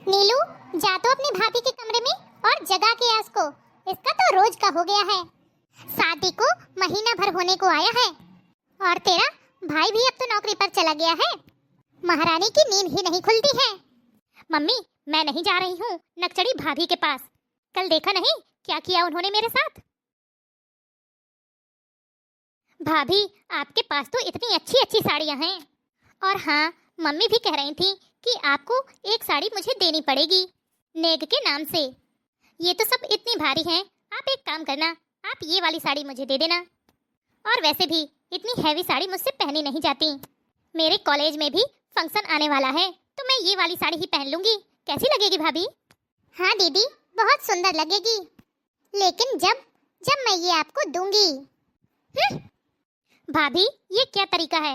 नीलू, जा तो अपनी भाभी के कमरे में और जगा के आ उसको। इसका तो रोज का हो गया है। शादी को महीना भर होने को आया है और तेरा भाई भी अब तो नौकरी पर चला गया है। महारानी की नींद ही नहीं खुलती है। मम्मी, मैं नहीं जा रही हूँ नकचड़ी भाभी के पास। कल देखा नहीं क्या किया उन्होंने मेरे साथ। भाभी, आपके पास तो इतनी अच्छी अच्छी साड़ियाँ हैं। और हाँ, मम्मी भी कह रही थी कि आपको एक साड़ी मुझे देनी पड़ेगी नेग के नाम से। ये तो सब इतनी भारी हैं, आप एक काम करना, आप ये वाली साड़ी मुझे दे देना। और वैसे भी इतनी हैवी साड़ी मुझसे पहनी नहीं जाती। मेरे कॉलेज में भी फंक्शन आने वाला है तो मैं ये वाली साड़ी ही पहन लूंगी। कैसी लगेगी भाभी? हाँ दीदी, बहुत सुंदर लगेगी, लेकिन जब जब मैं ये आपको दूंगी। भाभी, ये क्या तरीका है?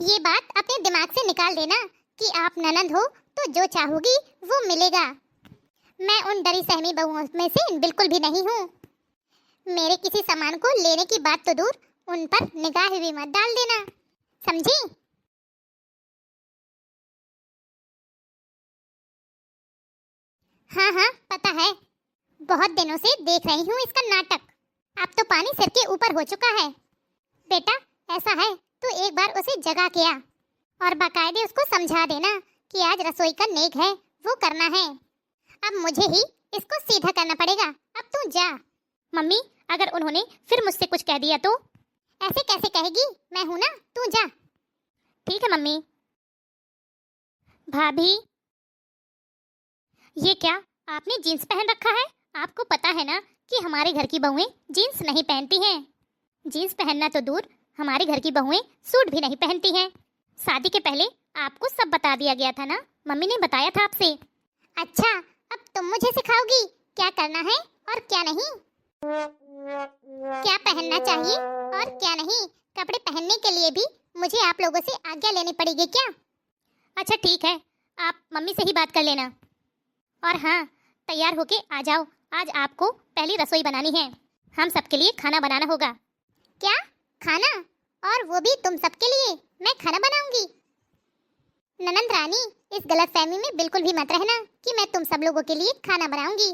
ये बात अपने दिमाग से निकाल देना कि आप ननंद हो तो जो चाहोगी वो मिलेगा। मैं उन डरी सहमी बहुओं में से बिल्कुल भी नहीं हूँ। मेरे किसी सामान को लेने की बात तो दूर, उन पर निगाह भी मत डाल देना, समझी? हाँ हाँ, पता है। बहुत दिनों से देख रही हूँ इसका नाटक। अब तो पानी सिर के ऊपर हो चुका है। बेटा, ऐसा है तो एक बार उसे जगा के आ और बाकायदे उसको समझा देना कि आज रसोई का नेक है, वो करना है। अब मुझे ही इसको सीधा करना पड़ेगा। अब तू जा। मम्मी, अगर उन्होंने फिर मुझसे कुछ कह दिया तो? ऐसे कैसे कहेगी, मैं हूं ना, तू जा। ठीक है मम्मी। भाभी, ये क्या आपने जीन्स पहन रखा है? आपको पता है ना कि हमारे घर की बहुएं जीन्स नहीं पहनती हैं। जीन्स पहनना तो दूर, हमारे घर की बहुएं सूट भी नहीं पहनती हैं। शादी के पहले आपको सब बता दिया गया था ना, मम्मी ने बताया था आपसे। अच्छा, अब तुम मुझे सिखाओगी क्या करना है और क्या नहीं, क्या पहनना चाहिए और क्या नहीं। कपड़े पहनने के लिए भी मुझे आप लोगों से आज्ञा लेनी पड़ेगी क्या? अच्छा ठीक है, आप मम्मी से ही बात कर लेना। और हाँ, तैयार होके आ जाओ, आज आपको पहली रसोई बनानी है। हम सबके लिए खाना बनाना होगा। क्या खाना? और वो भी तुम सबके लिए? मैं खाना बनाऊंगी? ननंद रानी, इस गलतफहमी में बिल्कुल भी मत रहना कि मैं तुम सब लोगों के लिए खाना बनाऊंगी।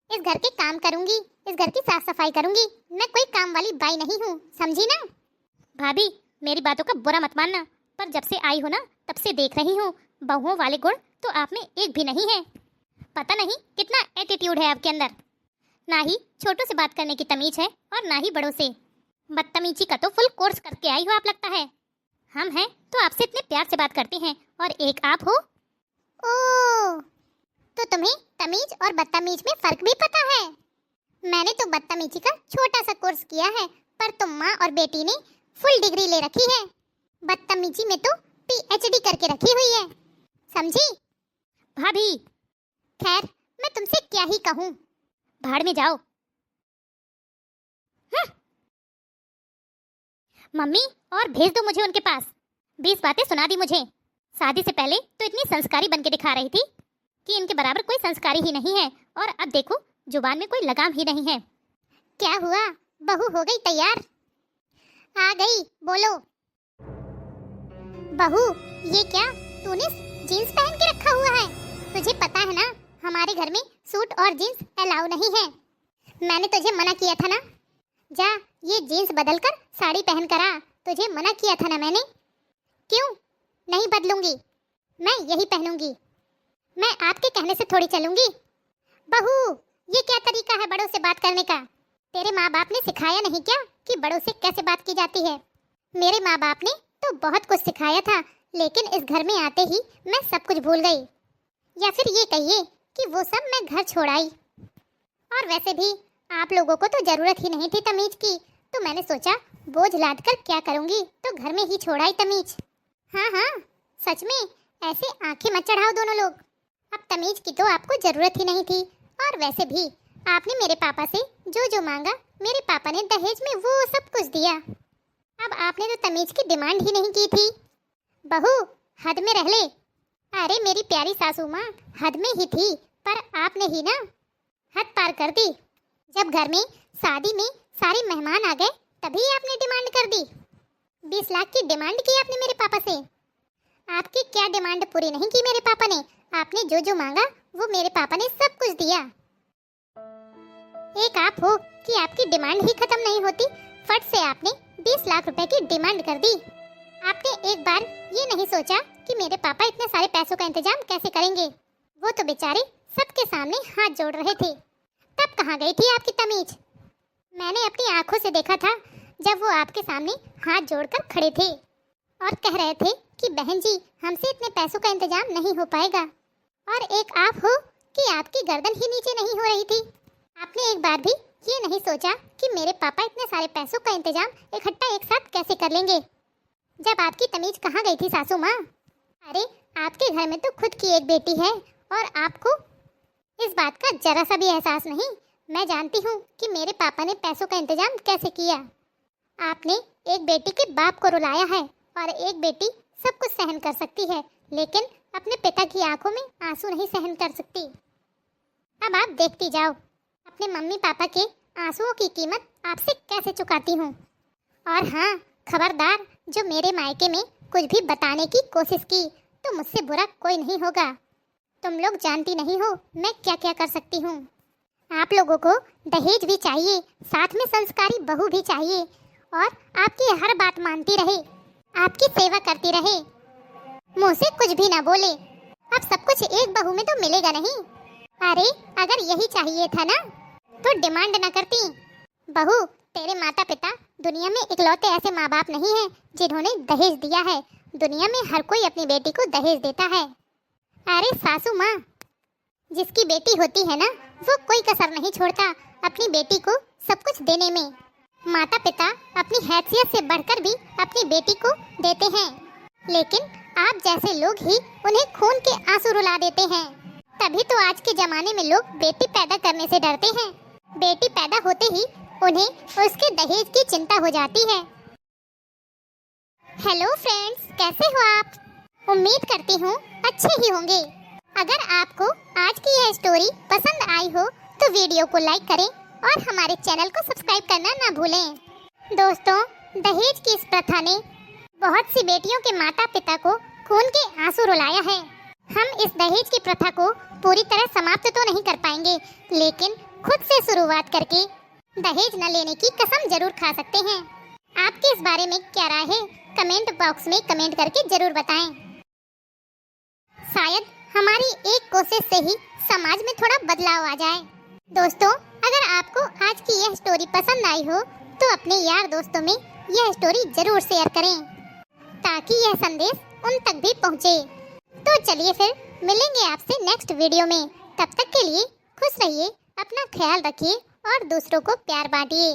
इस घर के काम करूंगी, इस घर की साफ सफाई करूंगी। मैं कोई काम वाली बाई नहीं हूँ, समझी ना? भाभी, मेरी बातों का बुरा मत मानना, पर जब से आई हो ना तब से देख रही हूँ, बहुओं वाले गुण तो आप में एक भी नहीं है। पता नहीं कितना एटीट्यूड है आपके अंदर। ना ही छोटों से बात करने की तमीज है और ना ही बड़ों से। बदतमीजी का तो फुल कोर्स करके आई हो आप, लगता है। हम हैं तो आपसे इतने प्यार से बात करते हैं और एक आप हो। ओह, तो तुम्हें तमीज और बदतमीज में फर्क भी पता है? मैंने तो बदतमीजी का छोटा सा कोर्स किया है, पर तुम माँ और बेटी ने फुल डिग्री ले रखी है। बदतमीजी में तो पीएचडी करके रखी हुई है, समझी? भाभी, खैर, मैं तुमसे क्या ही कहूँ। भाड़ में जाओ। मम्मी, और भेज दो मुझे उनके पास। 20 बातें सुना दी मुझे। शादी से पहले तो इतनी संस्कारी बन के दिखा रही थी कि इनके बराबर कोई संस्कारी ही नहीं है, और अब देखो जुबान में कोई लगाम ही नहीं है। क्या हुआ, बहू हो गई तैयार? आ गई, बोलो। बहू, ये क्या तूने जीन्स पहन के रखा हुआ है? तुझे पता है ना, हमारे घर में सूट और जीन्स अलाउ नहीं है। मैंने तुझे मना किया था ना। जा, ये जीन्स बदलकर साड़ी पहन कर आ। तुझे मना किया था ना मैंने। क्यों नहीं बदलूंगी? मैं यही पहनूंगी। मैं आपके कहने से थोड़ी चलूंगी। बहू, ये क्या तरीका है बड़ों से बात करने का? तेरे माँ बाप ने सिखाया नहीं क्या कि बड़ों से कैसे बात की जाती है? मेरे माँ बाप ने तो बहुत कुछ सिखाया था, लेकिन इस घर में आते ही मैं सब कुछ भूल गई। या फिर ये कहिए कि वो सब मैं घर छोड़ आई। और वैसे भी आप लोगों को तो जरूरत ही नहीं थी तमीज की, तो मैंने सोचा बोझ लाद कर क्या करूंगी, तो घर में ही छोड़ आई तमीज। हाँ हाँ, सच में ऐसे आंखें मत चढ़ाओ दोनों लोग। अब तमीज की तो आपको जरूरत ही नहीं थी। और वैसे भी आपने मेरे पापा से जो जो मांगा, मेरे पापा ने दहेज में वो सब कुछ दिया। अब आपने तो तमीज की डिमांड ही नहीं की थी। बहू, हद में रह ले। अरे मेरी प्यारी सासू माँ, हद में ही थी, पर आपने ही ना हद पार कर दी। जब घर में शादी में सारे मेहमान आ गए, तभी आपने डिमांड कर दी। 20 लाख की डिमांड की आपने मेरे पापा से। आपकी क्या डिमांड पूरी नहीं की मेरे पापा ने? आपने जो जो मांगा वो मेरे पापा ने सब कुछ दिया। एक आप हो कि आपकी डिमांड ही खत्म नहीं होती, फट से आपने 20 लाख रुपए की डिमांड कर दी। आपने एक बार ये नहीं सोचा कि मेरे पापा इतने सारे पैसों का इंतजाम कैसे करेंगे? वो तो बेचारे सबके सामने हाथ जोड़ रहे थे। तब कहाँ गई थी आपकी तमीज? मैंने अपनी आंखों से देखा था जब वो आपके सामने हाथ जोड़कर खड़े थे और कह रहे थे कि बहन जी हमसे इतने पैसों का इंतजाम नहीं हो पाएगा। और एक आप हो कि आपकी गर्दन ही नीचे नहीं हो रही थी। आपने एक बार भी ये नहीं सोचा कि मेरे पापा इतने सारे पैसों का इंतजाम इकट्ठा एक साथ कैसे कर लेंगे। जब आपकी तमीज कहाँ गई थी सासू माँ? अरे आपके घर में तो खुद की एक बेटी है और आपको इस बात का जरा सा भी एहसास नहीं। मैं जानती हूँ कि मेरे पापा ने पैसों का इंतजाम कैसे किया। आपने एक बेटी के बाप को रुलाया है और एक बेटी सब कुछ सहन कर सकती है, लेकिन अपने पिता की आंखों में आंसू नहीं सहन कर सकती। अब आप देखती जाओ अपने मम्मी पापा के आंसुओं की कीमत आपसे कैसे चुकाती हूँ। और हाँ, खबरदार, जो मेरे मायके में कुछ भी बताने की कोशिश की तो मुझसे बुरा कोई नहीं होगा। तुम लोग जानती नहीं हो मैं क्या क्या कर सकती हूँ। आप लोगों को दहेज भी चाहिए, साथ में संस्कारी बहू भी चाहिए और आपकी हर बात मानती रहे, आपकी सेवा करती रहे, मुंह से कुछ भी ना बोले। अब सब कुछ एक बहू में तो मिलेगा नहीं। अरे अगर यही चाहिए था ना तो डिमांड ना करती। बहू, तेरे माता पिता दुनिया में इकलौते ऐसे माँ बाप नहीं हैं जिन्होंने दहेज दिया है। दुनिया में हर कोई अपनी बेटी को दहेज देता है। अरे सासू माँ, जिसकी बेटी होती है ना वो कोई कसर नहीं छोड़ता अपनी बेटी को सब कुछ देने में। माता पिता अपनी हैसियत से बढ़कर भी अपनी बेटी को देते हैं, लेकिन आप जैसे लोग ही उन्हें खून के आंसू रुला देते हैं। तभी तो आज के जमाने में लोग बेटी पैदा करने से डरते हैं। बेटी पैदा होते ही उन्हें उसके दहेज की चिंता हो जाती है। हेलो फ्रेंड्स, कैसे हो आप? उम्मीद करती हूँ अच्छे ही होंगे। अगर आपको आज की यह स्टोरी पसंद आई हो तो वीडियो को लाइक करें और हमारे चैनल को सब्सक्राइब करना ना भूलें। दोस्तों, दहेज की इस प्रथा ने बहुत सी बेटियों के माता पिता को खून के आंसू रुलाया है। हम इस दहेज की प्रथा को पूरी तरह समाप्त तो नहीं कर पाएंगे, लेकिन खुद से शुरुआत करके दहेज न लेने की कसम जरूर खा सकते हैं। आपके इस बारे में क्या राय है? कमेंट बॉक्स में कमेंट करके जरूर बताएं। शायद हमारी एक कोशिश से ही समाज में थोड़ा बदलाव आ जाए। दोस्तों, अगर आपको आज की यह स्टोरी पसंद आई हो तो अपने यार दोस्तों में यह स्टोरी जरूर शेयर करें ताकि यह संदेश उन तक भी पहुंचे। तो चलिए फिर मिलेंगे आपसे नेक्स्ट वीडियो में। तब तक के लिए खुश रहिए, अपना ख्याल रखिए और दूसरों को प्यार बांटिए।